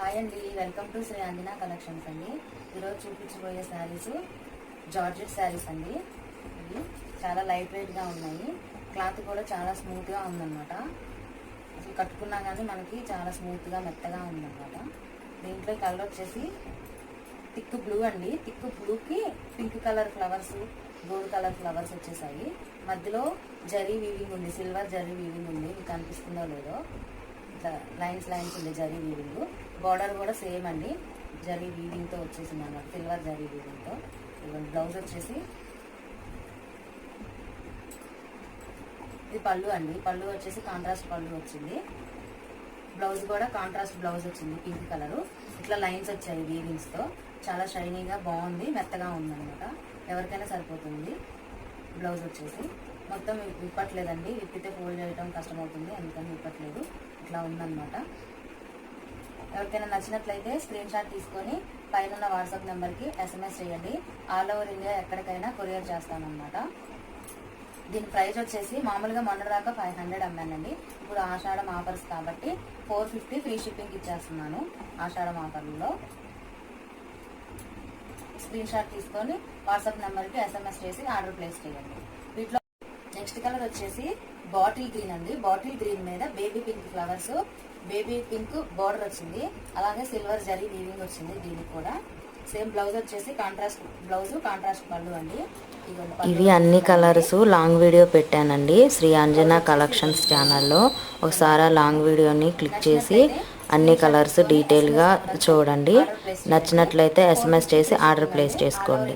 Hi అండి, welcome to Shri Anjana collections అండి. ఈరోజు చూపించబోయే శారీస్ జార్జెట్ శారీస్ అండి. ఇవి చాలా లైట్ వెయిట్గా ఉన్నాయి. క్లాత్ కూడా చాలా స్మూత్గా ఉందన్నమాట. అసలు కట్టుకున్నా కానీ మనకి చాలా స్మూత్గా మెత్తగా ఉందన్నమాట. దీంట్లో కలర్ వచ్చేసి థిక్ బ్లూ అండి. థిక్ బ్లూకి pink colour flowers, gold colour flowers వచ్చేసాయి. మధ్యలో జరీ వీవింగ్ ఉంది, సిల్వర్ జరీ వీవింగ్ ఉంది. మీకు కనిపిస్తుందో లేదో, ఇట్లా లైన్స్ ఉంది జరీ వీవింగ్. బార్డర్ కూడా సేమ్ అండి, జరీ వీవింగ్తో వచ్చేసింది అన్నమాట, సిల్వర్ జరీ వీవింగ్తో. బ్లౌజ్ వచ్చేసి ఇది పళ్ళు అండి. పళ్ళు వచ్చేసి కాంట్రాస్ట్ పళ్ళు వచ్చింది. బ్లౌజ్ కూడా కాంట్రాస్ట్ బ్లౌజ్ వచ్చింది, పింక్ కలరు. ఇట్లా లైన్స్ వచ్చాయి వీవింగ్స్తో. చాలా షైనీగా బాగుంది, మెత్తగా ఉందన్నమాట. ఎవరికైనా సరిపోతుంది. బ్లౌజ్ వచ్చేసి మొత్తం విప్పట్లేదండి, విప్పితే ఫోల్డ్ చేయడం కష్టమవుతుంది, అందుకని విప్పట్లేదు. ఇట్లా ఉందన్నమాట. ఎవరికైనా నచ్చినట్లయితే స్క్రీన్ షాట్ తీసుకొని పైన వాట్సాప్ నెంబర్కి SMS చేయండి. ఆల్ ఓవర్ ఇండియా ఎక్కడికైనా కొరియర్ చేస్తానన్నమాట. దీని ప్రైస్ వచ్చేసి మామూలుగా మొన్నదాకా 500 అమ్మానండి. ఇప్పుడు ఆషాఢం ఆఫర్స్ కాబట్టి 450 ఫ్రీ షిప్పింగ్ ఇచ్చేస్తున్నాను. ఆషాఢం ఆఫర్లో స్క్రీన్ షాట్ తీసుకొని వాట్సాప్ నెంబర్కి SMS చేసి ఆర్డర్ ప్లేస్ చేయండి. వీటిలో నెక్స్ట్ కలర్ వచ్చేసి బాటిల్ గ్రీన్ అండి. బాటిల్ గ్రీన్ మీద baby pink flowers, baby pink border వచ్చింది. అలాగే సిల్వర్ జరీ వీవింగ్ వచ్చింది. దీనికి కూడా సేమ్ బ్లౌజ్ వచ్చేసి కాంట్రాస్ట్ బ్లౌజ్, కాంట్రాస్ట్ పళ్ళు అండి. ఇవి అన్ని కలర్స్ లాంగ్ వీడియో పెట్టానండి శ్రీ అంజనా కలెక్షన్స్ ఛానల్లో. ఒకసారి ఆ లాంగ్ వీడియోని క్లిక్ చేసి అన్ని కలర్స్ డీటెయిల్గా చూడండి. నచ్చినట్లయితే SMS చేసి ఆర్డర్ ప్లేస్ చేసుకోండి.